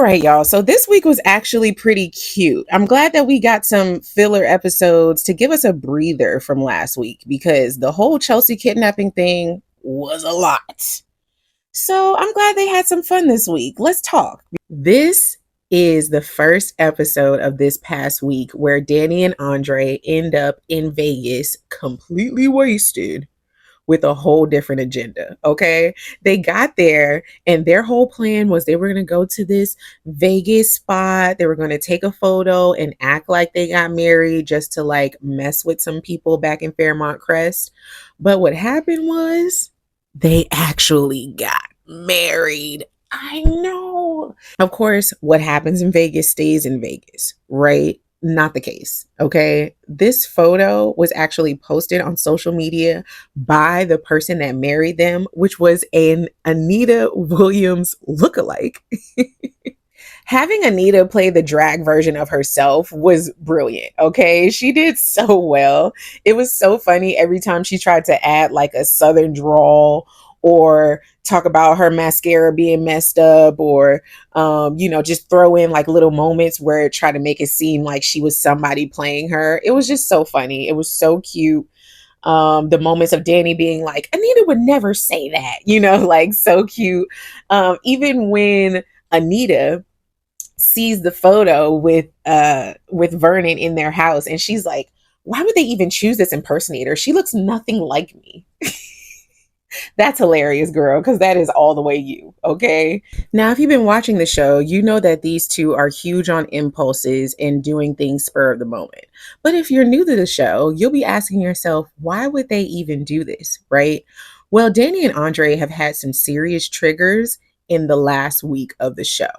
All right, y'all. So this week was actually pretty cute. I'm glad that we got some filler episodes to give us a breather from last week because the whole Chelsea kidnapping thing was a lot. So I'm glad they had some fun this week. Let's talk. This is the first episode of this past week where Danny and Andre end up in Vegas completely wasted with a whole different agenda. Okay. They got there and their whole plan was they were going to go to this Vegas spot. They were going to take a photo and act like they got married just to like mess with some people back in Fairmont Crest. But what happened was they actually got married. I know. Of course, what happens in Vegas stays in Vegas, right? Not the case. Okay. This photo was actually posted on social media by the person that married them, which was an Anita Williams lookalike. Having Anita play the drag version of herself was brilliant. Okay. She did so well. It was so funny every time she tried to add like a southern drawl or talk about her mascara being messed up or just throw in like little moments where it tried to make it seem like she was somebody playing her. It was just so funny. It was so cute. The moments of Danny being like, Anita would never say that, like so cute. Even when Anita sees the photo with Vernon in their house and she's like, why would they even choose this impersonator? She looks nothing like me. That's hilarious, girl, because that is all the way you, okay? Now, if you've been watching the show, you know that these two are huge on impulses and doing things spur of the moment. But if you're new to the show, you'll be asking yourself, why would they even do this, right? Well, Danny and Andre have had some serious triggers in the last week of the show,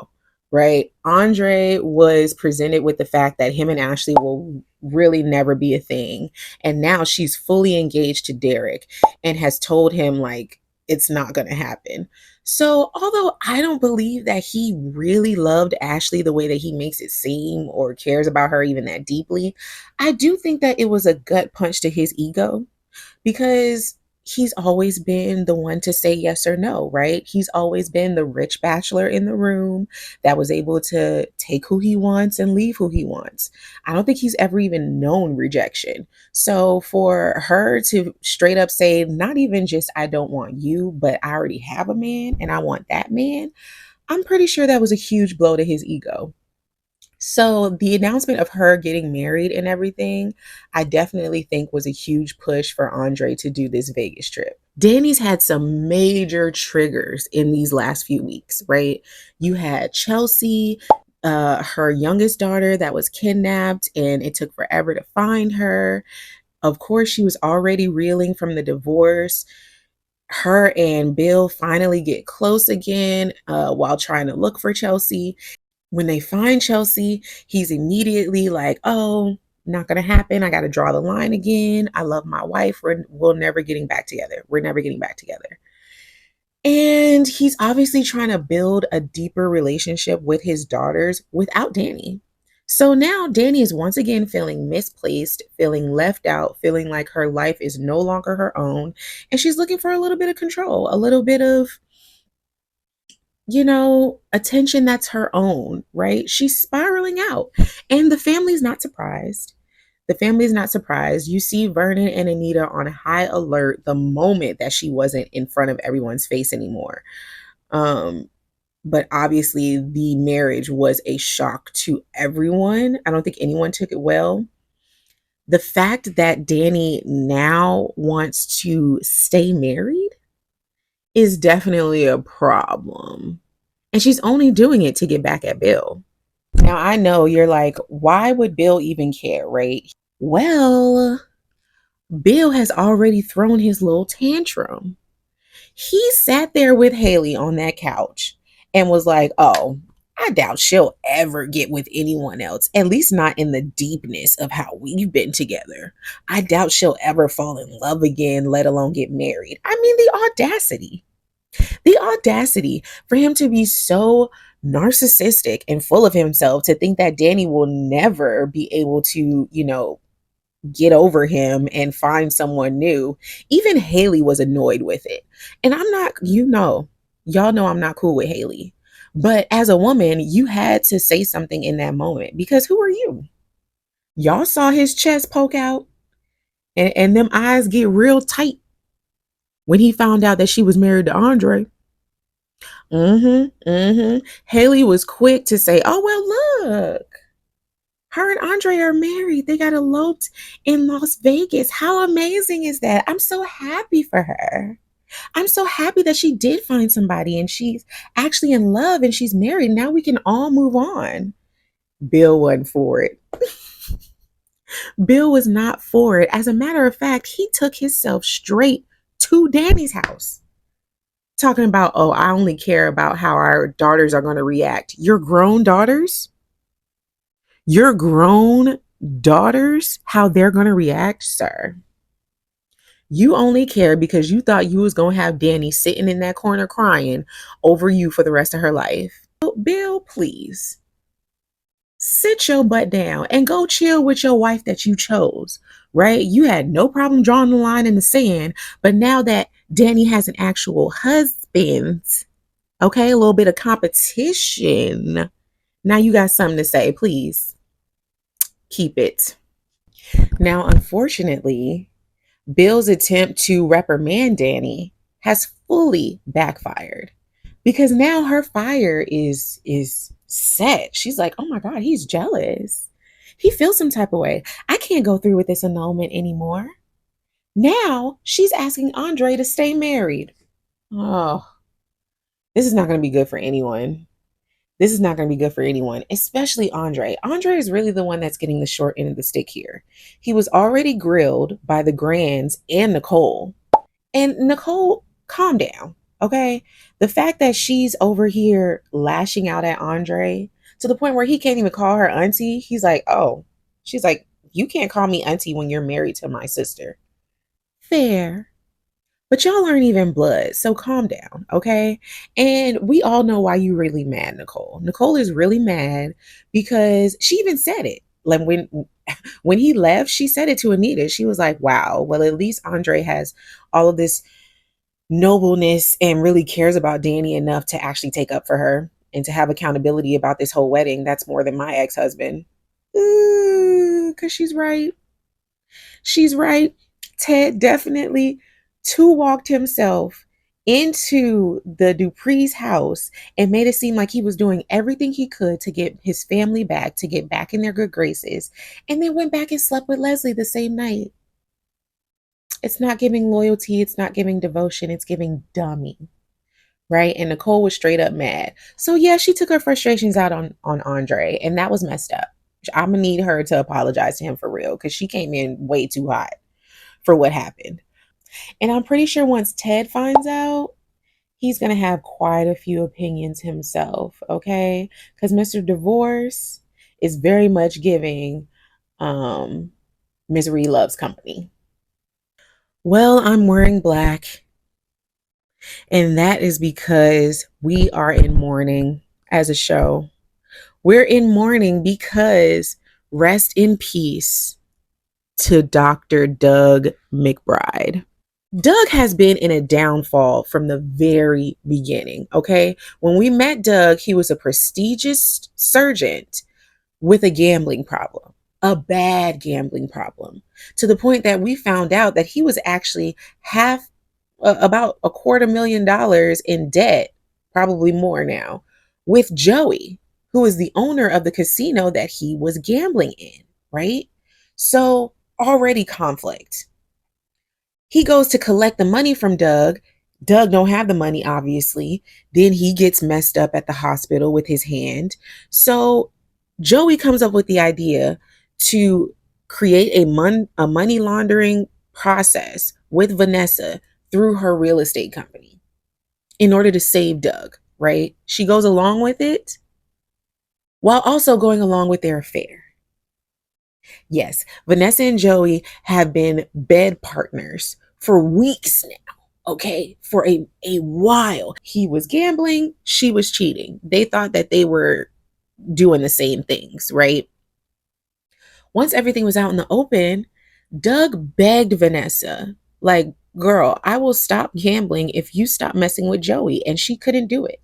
right? Andre was presented with the fact that him and Ashley will really never be a thing. And now she's fully engaged to Derek and has told him like it's not going to happen. So, although I don't believe that he really loved Ashley the way that he makes it seem or cares about her even that deeply, I do think that it was a gut punch to his ego because he's always been the one to say yes or no, right? He's always been the rich bachelor in the room that was able to take who he wants and leave who he wants. I don't think he's ever even known rejection. So for her to straight up say, not even just I don't want you, but I already have a man and I want that man, I'm pretty sure that was a huge blow to his ego. So the announcement of her getting married and everything, I definitely think was a huge push for Andre to do this Vegas trip. Danny's had some major triggers in these last few weeks, right? You had Chelsea, her youngest daughter that was kidnapped and it took forever to find her. Of course, she was already reeling from the divorce. Her and Bill finally get close again while trying to look for Chelsea. When they find Chelsea, he's immediately like, oh, not going to happen. I got to draw the line again. I love my wife. We're never getting back together. We're never getting back together. And he's obviously trying to build a deeper relationship with his daughters without Danny. So now Danny is once again feeling misplaced, feeling left out, feeling like her life is no longer her own. And she's looking for a little bit of control, a little bit of attention that's her own, right? She's spiraling out. And the family's not surprised. The family's not surprised. You see Vernon and Anita on high alert the moment that she wasn't in front of everyone's face anymore. But obviously the marriage was a shock to everyone. I don't think anyone took it well. The fact that Danny now wants to stay married is definitely a problem. And she's only doing it to get back at Bill. Now, I know you're like, why would Bill even care, right? Well, Bill has already thrown his little tantrum. He sat there with Haley on that couch and was like, oh, I doubt she'll ever get with anyone else, at least not in the deepness of how we've been together. I doubt she'll ever fall in love again, let alone get married. I mean, the audacity for him to be so narcissistic and full of himself to think that Danny will never be able to, get over him and find someone new. Even Haley was annoyed with it. And I'm not, y'all know I'm not cool with Haley. But as a woman, you had to say something in that moment because who are you? Y'all saw his chest poke out and them eyes get real tight when he found out that she was married to Andre. Haley was quick to say, oh, well, look, her and Andre are married. They got eloped in Las Vegas. How amazing is that? I'm so happy for her. I'm so happy that she did find somebody and she's actually in love and she's married. Now we can all move on. Bill wasn't for it. Bill was not for it. As a matter of fact, he took himself straight to Danny's house, talking about, oh, I only care about how our daughters are going to react. Your grown daughters? Your grown daughters? How they're going to react, sir? You only care because you thought you was going to have Danny sitting in that corner crying over you for the rest of her life. Bill, please. Sit your butt down and go chill with your wife that you chose, right? You had no problem drawing the line in the sand, but now that Danny has an actual husband, okay, a little bit of competition. Now you got something to say, please keep it. Now, unfortunately, Bill's attempt to reprimand Danny has fully backfired because now her fire is set. She's like, oh my God, he's jealous. He feels some type of way. I can't go through with this annulment anymore. Now she's asking Andre to stay married. Oh, this is not going to be good for anyone. This is not going to be good for anyone, especially Andre. Andre is really the one that's getting the short end of the stick here. He was already grilled by the Grands and Nicole. And Nicole, calm down, okay? The fact that she's over here lashing out at Andre to the point where he can't even call her auntie, he's like, oh, she's like, you can't call me auntie when you're married to my sister. Fair. But y'all aren't even blood, so calm down, okay? And we all know why you really mad, Nicole. Nicole is really mad because she even said it. Like when he left, she said it to Anita. She was like, wow, well, at least Andre has all of this nobleness and really cares about Danny enough to actually take up for her and to have accountability about this whole wedding. That's more than my ex-husband. Because she's right. She's right. Ted definitely walked himself into the Dupree's house and made it seem like he was doing everything he could to get his family back, to get back in their good graces, and then went back and slept with Leslie the same night. It's not giving loyalty. It's not giving devotion. It's giving dummy. Right? And Nicole was straight up mad. So yeah, she took her frustrations out on Andre, and that was messed up. I'm gonna need her to apologize to him for real because she came in way too hot for what happened. And I'm pretty sure once Ted finds out, he's going to have quite a few opinions himself, okay? Because Mr. Divorce is very much giving Misery Loves Company. Well, I'm wearing black, and that is because we are in mourning as a show. We're in mourning because rest in peace to Dr. Doug McBride. Doug has been in a downfall from the very beginning, okay? When we met Doug, he was a prestigious surgeon with a gambling problem, a bad gambling problem, to the point that we found out that he was actually about $250,000 in debt, probably more now, with Joey, who is the owner of the casino that he was gambling in, right? So already conflict. He goes to collect the money from Doug. Doug don't have the money, obviously. Then he gets messed up at the hospital with his hand. So Joey comes up with the idea to create a money laundering process with Vanessa through her real estate company in order to save Doug, right? She goes along with it while also going along with their affair. Yes, Vanessa and Joey have been bed partners for weeks now, okay? For a while. He was gambling, she was cheating. They thought that they were doing the same things, right? Once everything was out in the open, Doug begged Vanessa, like, girl, I will stop gambling if you stop messing with Joey. And she couldn't do it.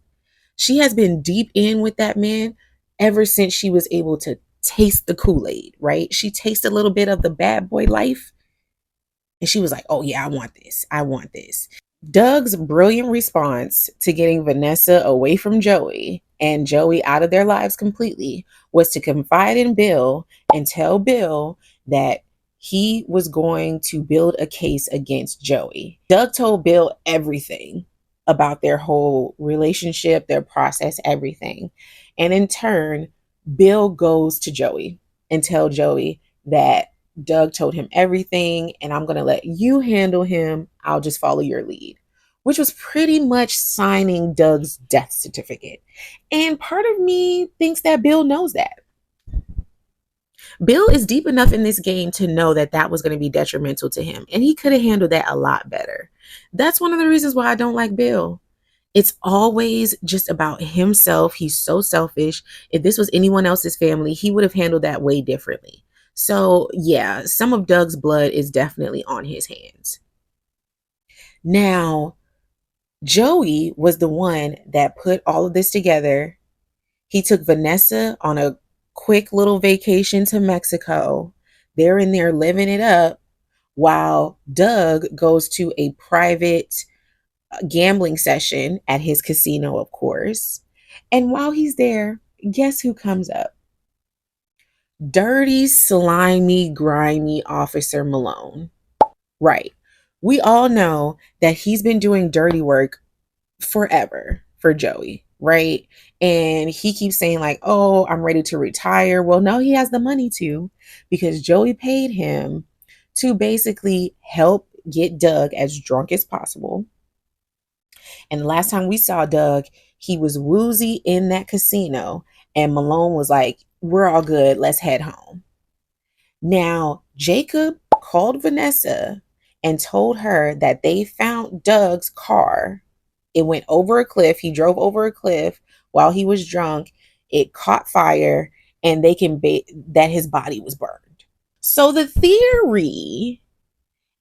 She has been deep in with that man ever since she was able to taste the Kool-Aid, right? She tasted a little bit of the bad boy life and she was like, oh yeah, I want this. I want this. Doug's brilliant response to getting Vanessa away from Joey and Joey out of their lives completely was to confide in Bill and tell Bill that he was going to build a case against Joey. Doug told Bill everything about their whole relationship, their process, everything. And in turn, Bill goes to Joey and tell Joey that Doug told him everything, and I'm going to let you handle him. I'll just follow your lead, which was pretty much signing Doug's death certificate. And part of me thinks that Bill knows that. Bill is deep enough in this game to know that that was going to be detrimental to him, and he could have handled that a lot better. That's one of the reasons why I don't like Bill. It's always just about himself. He's so selfish. If this was anyone else's family, he would have handled that way differently. So, yeah, some of Doug's blood is definitely on his hands. Now, Joey was the one that put all of this together. He took Vanessa on a quick little vacation to Mexico. They're in there living it up while Doug goes to a private gambling session at his casino, of course. And while he's there, guess who comes up? Dirty, slimy, grimy Officer Malone. Right. We all know that he's been doing dirty work forever for Joey, right? And he keeps saying, like, oh, I'm ready to retire. Well, no, he has the money to, because Joey paid him to basically help get Doug as drunk as possible. And the last time we saw Doug, he was woozy in that casino, and Malone was like, we're all good. Let's head home. Now, Jacob called Vanessa and told her that they found Doug's car. It went over a cliff. He drove over a cliff while he was drunk. It caught fire, and that his body was burned. So the theory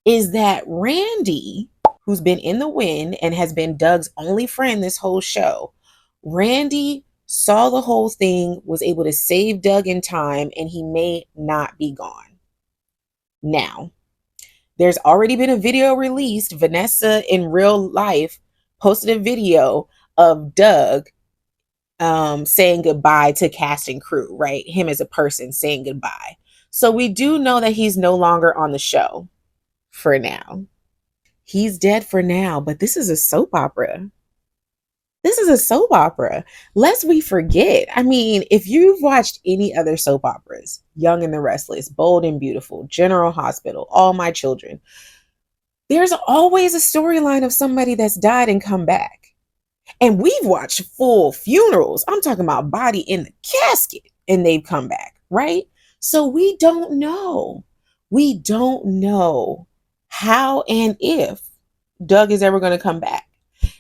is that Randy, who's been in the wind and has been Doug's only friend this whole show, Randy saw the whole thing, was able to save Doug in time, and he may not be gone. Now, there's already been a video released. Vanessa in real life posted a video of Doug saying goodbye to cast and crew, right? Him as a person saying goodbye. So we do know that he's no longer on the show for now. He's dead for now, but this is a soap opera. This is a soap opera. Lest we forget. I mean, if you've watched any other soap operas, Young and the Restless, Bold and Beautiful, General Hospital, All My Children, there's always a storyline of somebody that's died and come back. And we've watched full funerals. I'm talking about body in the casket and they've come back, right? So we don't know. We don't know how and if Doug is ever going to come back.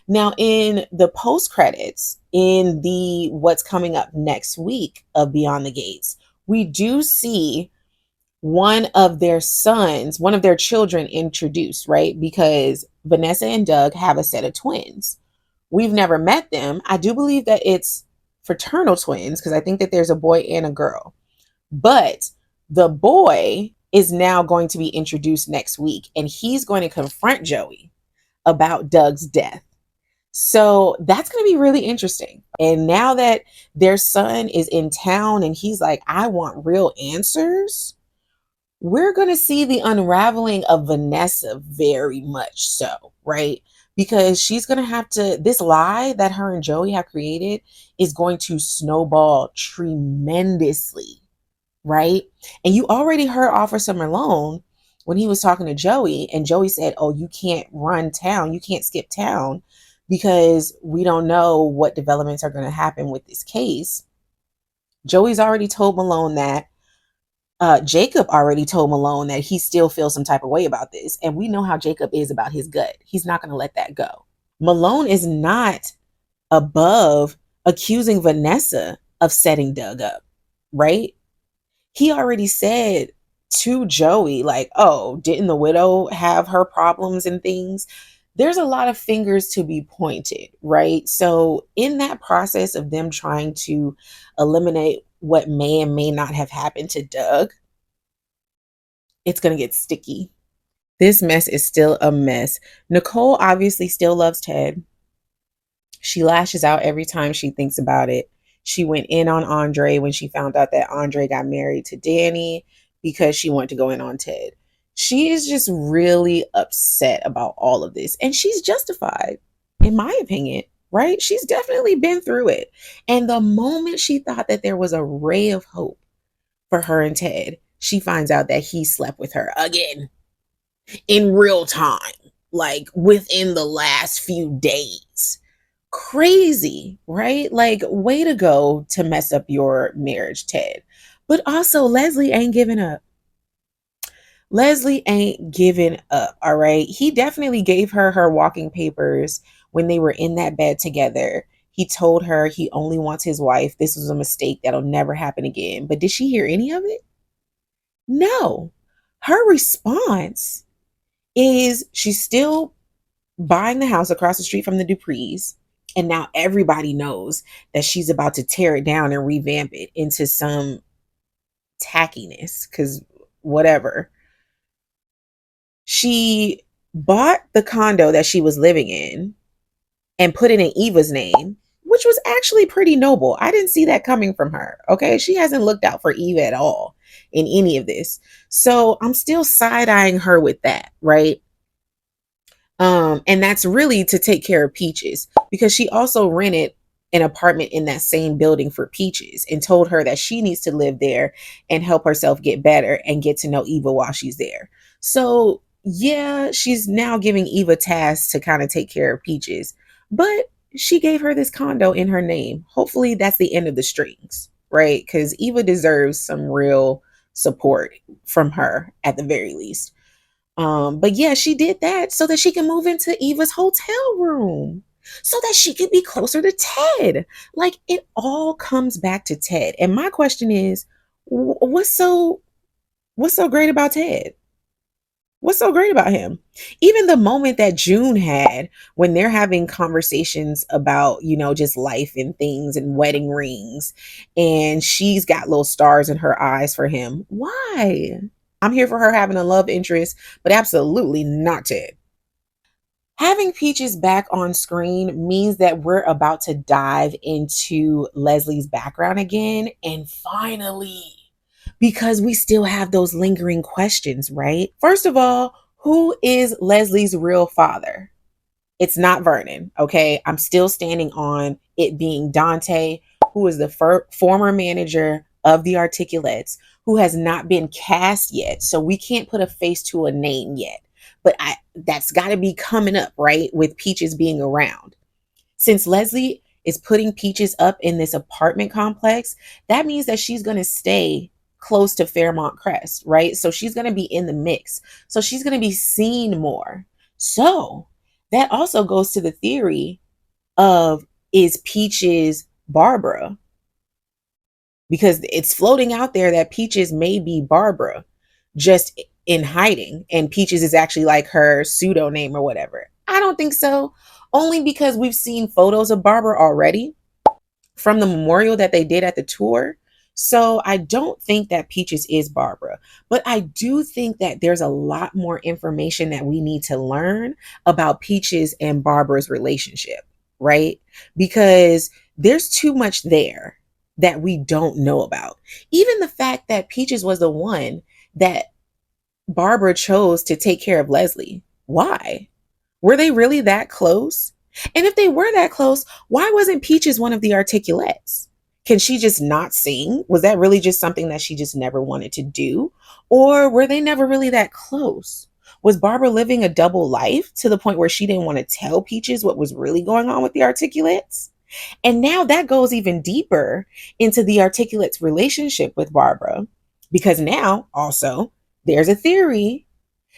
Now, in the post credits, in the what's coming up next week of Beyond the Gates, we do see one of their sons, one of their children introduced, right? Because Vanessa and Doug have a set of twins. We've never met them. I do believe that it's fraternal twins because I think that there's a boy and a girl. But the boy is now going to be introduced next week, and he's going to confront Joey about Doug's death. So that's going to be really interesting. And now that their son is in town and he's like, I want real answers, we're going to see the unraveling of Vanessa very much so, right? Because she's going to have to, this lie that her and Joey have created is going to snowball tremendously, right? And you already heard Officer Malone when he was talking to Joey, and Joey said, oh, you can't run town. You can't skip town because we don't know what developments are going to happen with this case. Joey's already told Malone that. Jacob already told Malone that he still feels some type of way about this. And we know how Jacob is about his gut. He's not going to let that go. Malone is not above accusing Vanessa of setting Doug up, right? He already said to Joey, like, oh, didn't the widow have her problems and things? there's a lot of fingers to be pointed, right? So, in that process of them trying to eliminate what may and may not have happened to Doug, it's going to get sticky. This mess is still a mess. Nicole obviously still loves Ted. She lashes out every time she thinks about it. She went in on Andre when she found out that Andre got married to Danny because she wanted to go in on Ted. She is just really upset about all of this, and she's justified, in my opinion, right? She's definitely been through it. And the moment she thought that there was a ray of hope for her and Ted, she finds out that he slept with her again in real time, like within the last few days. Crazy, right? Like, way to go to mess up your marriage, Ted. But also, Leslie ain't giving up. Leslie ain't giving up, all right? He definitely gave her her walking papers when they were in that bed together. He told her he only wants his wife. This was a mistake that'll never happen again. But did she hear any of it? No. Her response is she's still buying the house across the street from the Duprees. And now everybody knows that she's about to tear it down and revamp it into some tackiness, because whatever. She bought the condo that she was living in and put it in Eva's name, which was actually pretty noble. I didn't see that coming from her. Okay. She hasn't looked out for Eva at all in any of this. So I'm still side eyeing her with that, right? And that's really to take care of Peaches, because she also rented an apartment in that same building for Peaches and told her that she needs to live there and help herself get better and get to know Eva while she's there. So, yeah, she's now giving Eva tasks to kind of take care of Peaches, but she gave her this condo in her name. Hopefully, that's the end of the strings, right? Because Eva deserves some real support from her at the very least. But yeah, she did that so that she can move into Eva's hotel room, so that she could be closer to Ted. Like, it all comes back to Ted. And my question is, what's so great about Ted? What's so great about him? Even the moment that June had when they're having conversations about, just life and things and wedding rings, and she's got little stars in her eyes for him. Why? I'm here for her having a love interest, but absolutely not Ted. Having Peaches back on screen means that we're about to dive into Leslie's background again. And finally, because we still have those lingering questions, right? First of all, who is Leslie's real father? It's not Vernon, okay? I'm still standing on it being Dante, who is the former manager of the Articulates, who has not been cast yet. So we can't put a face to a name yet. But that's got to be coming up, right? With Peaches being around. Since Leslie is putting Peaches up in this apartment complex, that means that she's going to stay close to Fairmont Crest, right? So she's going to be in the mix. So she's going to be seen more. So that also goes to the theory of, is Peaches Barbara? Because it's floating out there that Peaches may be Barbara, just in hiding, and Peaches is actually like her pseudo name or whatever. I don't think so. Only because we've seen photos of Barbara already from the memorial that they did at the tour. So I don't think that Peaches is Barbara, but I do think that there's a lot more information that we need to learn about Peaches and Barbara's relationship, right? Because there's too much there that we don't know about. Even the fact that Peaches was the one that Barbara chose to take care of Leslie. Why? Were they really that close? And if they were that close, why wasn't Peaches one of the Articulates? Can she just not sing? Was that really just something that she just never wanted to do? Or were they never really that close? Was Barbara living a double life to the point where she didn't want to tell Peaches what was really going on with the Articulates? And now that goes even deeper into the Articulates' relationship with Barbara, because now also there's a theory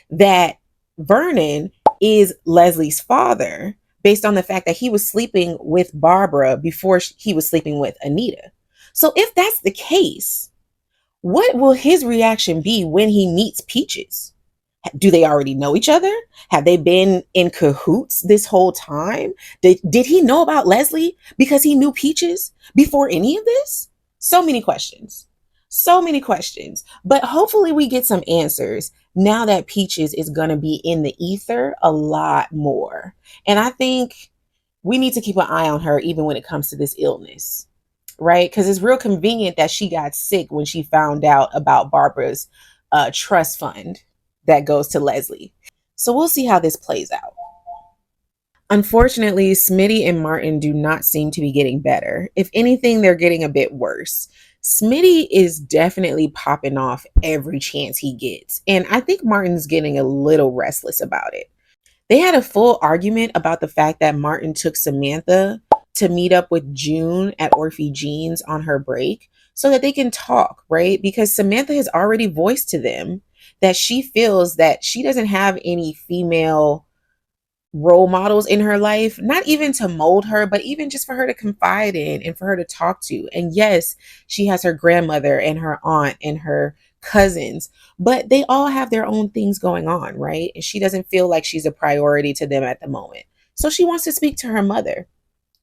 that Vernon is Leslie's father, based on the fact that he was sleeping with Barbara before he was sleeping with Anita. So if that's the case, what will his reaction be when he meets Peaches? Do they already know each other? Have they been in cahoots this whole time? Did he know about Leslie because he knew Peaches before any of this? So many questions. So many questions. But hopefully we get some answers now that Peaches is going to be in the ether a lot more. And I think we need to keep an eye on her even when it comes to this illness, right? Because it's real convenient that she got sick when she found out about Barbara's trust fund that goes to Leslie. So we'll see how this plays out. Unfortunately, Smitty and Martin do not seem to be getting better. If anything, they're getting a bit worse. Smitty is definitely popping off every chance he gets, and I think Martin's getting a little restless about it. They had a full argument about the fact that Martin took Samantha to meet up with June at Orphe Jean's on her break so that they can talk, right? Because Samantha has already voiced to them that she feels that she doesn't have any female role models in her life, not even to mold her, but even just for her to confide in and for her to talk to. And yes, she has her grandmother and her aunt and her cousins, but they all have their own things going on, right? And she doesn't feel like she's a priority to them at the moment. So she wants to speak to her mother,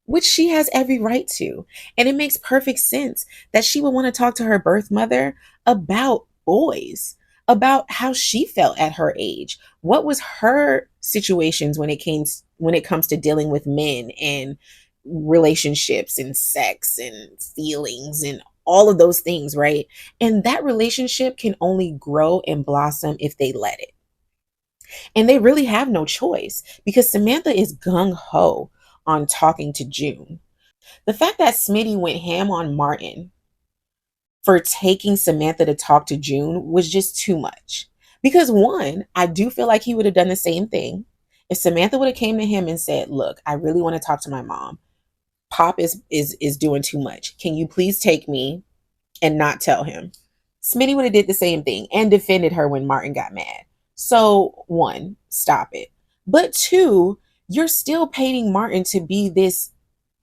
which she has every right to. And it makes perfect sense that she would want to talk to her birth mother about boys, about how she felt at her age. What was her situations when it comes to dealing with men and relationships and sex and feelings and all of those things, right? And that relationship can only grow and blossom if they let it. And they really have no choice because Samantha is gung ho on talking to June. The fact that Smitty went ham on Martin for taking Samantha to talk to June was just too much. Because one, I do feel like he would have done the same thing. If Samantha would have came to him and said, "Look, I really want to talk to my mom. Pop is doing too much. Can you please take me and not tell him?" Smitty would have did the same thing and defended her when Martin got mad. So one, stop it. But two, you're still painting Martin to be this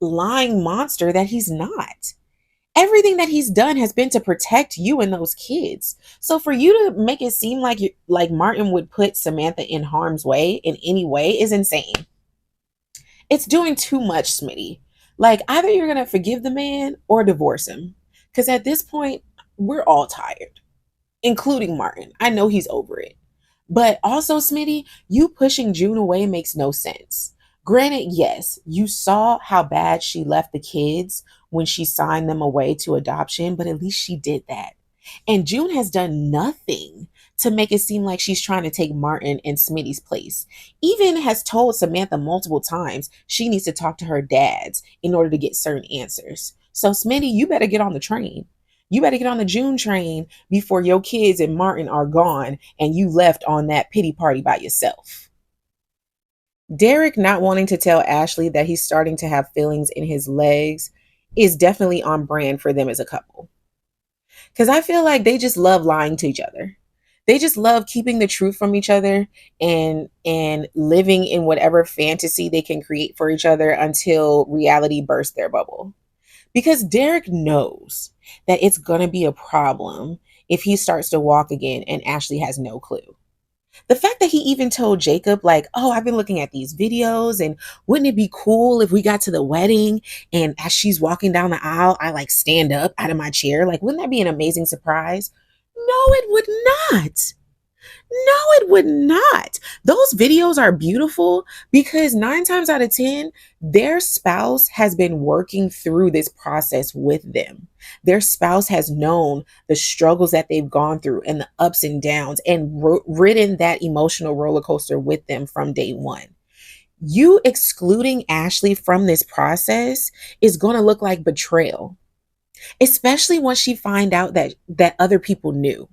lying monster that he's not. Everything that he's done has been to protect you and those kids. So for you to make it seem like like Martin would put Samantha in harm's way in any way is insane. It's doing too much, Smitty. Like either you're going to forgive the man or divorce him. Cuz at this point, we're all tired, including Martin. I know he's over it. But also, Smitty, you pushing June away makes no sense. Granted, yes, you saw how bad she left the kids when she signed them away to adoption, but at least she did that. And June has done nothing to make it seem like she's trying to take Martin and Smitty's place. Even has told Samantha multiple times she needs to talk to her dads in order to get certain answers. So, Smitty, you better get on the train. You better get on the June train before your kids and Martin are gone and you left on that pity party by yourself. Derek not wanting to tell Ashley that he's starting to have feelings in his legs is definitely on brand for them as a couple. Because I feel like they just love lying to each other. They just love keeping the truth from each other and living in whatever fantasy they can create for each other until reality bursts their bubble. Because Derek knows that it's going to be a problem if he starts to walk again and Ashley has no clue. The fact that he even told Jacob, like, "Oh, I've been looking at these videos, and wouldn't it be cool if we got to the wedding and as she's walking down the aisle, I like stand up out of my chair? Like, wouldn't that be an amazing surprise?" No, it would not. No, it would not. Those videos are beautiful because nine times out of 10, their spouse has been working through this process with them. Their spouse has known the struggles that they've gone through and the ups and downs and ridden that emotional roller coaster with them from day one. You excluding Ashley from this process is going to look like betrayal, especially once she find out that other people knew.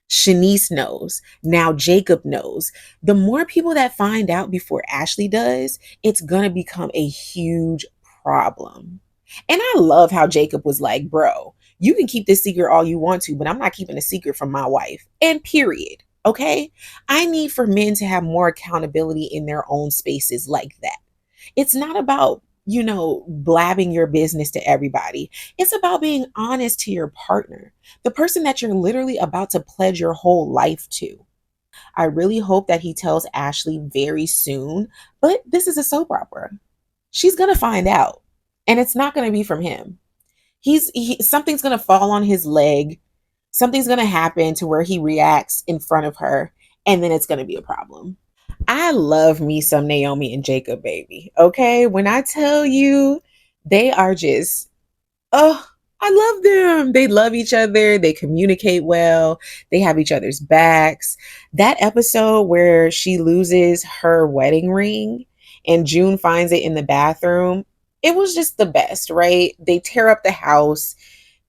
Shanice knows. Now Jacob knows. The more people that find out before Ashley does, it's going to become a huge problem. And I love how Jacob was like, "Bro, you can keep this secret all you want to, but I'm not keeping a secret from my wife." And period. Okay? I need for men to have more accountability in their own spaces like that. It's not about, blabbing your business to everybody. It's about being honest to your partner, the person that you're literally about to pledge your whole life to. I really hope that he tells Ashley very soon. But this is a soap opera. She's going to find out. And it's not going to be from him. Something's going to fall on his leg. Something's going to happen to where he reacts in front of her. And then it's going to be a problem. I love me some Naomi and Jacob, baby. Okay. When I tell you, they are just, oh, I love them. They love each other. They communicate well. They have each other's backs. That episode where she loses her wedding ring and June finds it in the bathroom, it was just the best, right? They tear up the house.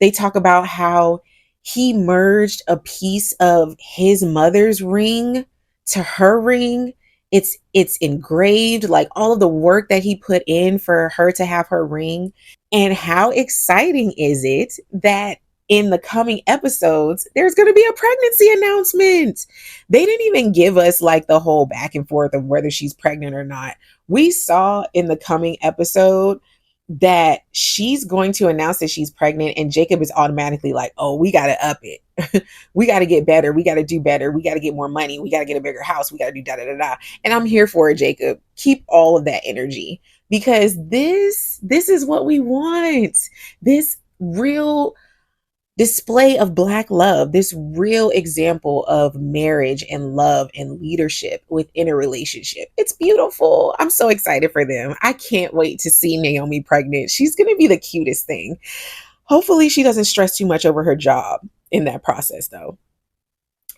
They talk about how he merged a piece of his mother's ring to her ring. It's engraved, like all of the work that he put in for her to have her ring. And how exciting is it that in the coming episodes, there's going to be a pregnancy announcement? They didn't even give us like the whole back and forth of whether she's pregnant or not. We saw in the coming episode that she's going to announce that she's pregnant, and Jacob is automatically like, oh, we got to up it. We got to get better. We got to do better. We got to get more money. We got to get a bigger house. We got to do da da da da. And I'm here for it, Jacob. Keep all of that energy, because this is what we want. This real display of Black love, this real example of marriage and love and leadership within a relationship. It's beautiful. I'm so excited for them. I can't wait to see Naomi pregnant. She's going to be the cutest thing. Hopefully she doesn't stress too much over her job in that process, though.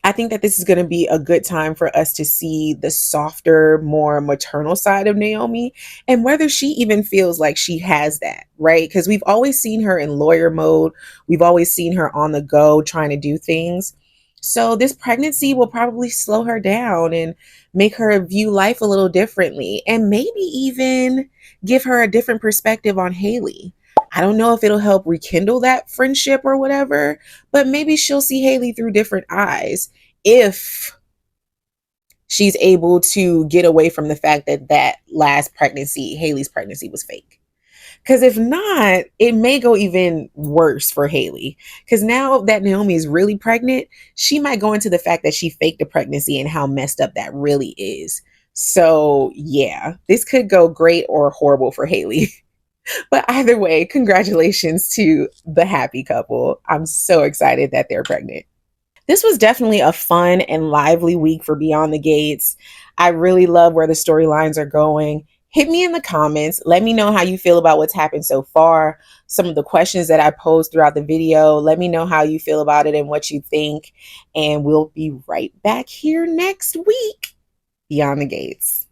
I think that this is going to be a good time for us to see the softer, more maternal side of Naomi, and whether she even feels like she has that, right? Because we've always seen her in lawyer mode. We've always seen her on the go trying to do things. So this pregnancy will probably slow her down and make her view life a little differently, and maybe even give her a different perspective on Haley. I don't know if it'll help rekindle that friendship or whatever, but maybe she'll see Haley through different eyes if she's able to get away from the fact that that last pregnancy, Haley's pregnancy, was fake. Because if not, it may go even worse for Haley. Because now that Naomi is really pregnant, she might go into the fact that she faked a pregnancy and how messed up that really is. So yeah, this could go great or horrible for Haley. But either way, congratulations to the happy couple. I'm so excited that they're pregnant. This was definitely a fun and lively week for Beyond the Gates. I really love where the storylines are going. Hit me in the comments. Let me know how you feel about what's happened so far. Some of the questions that I posed throughout the video. Let me know how you feel about it and what you think. And we'll be right back here next week. Beyond the Gates.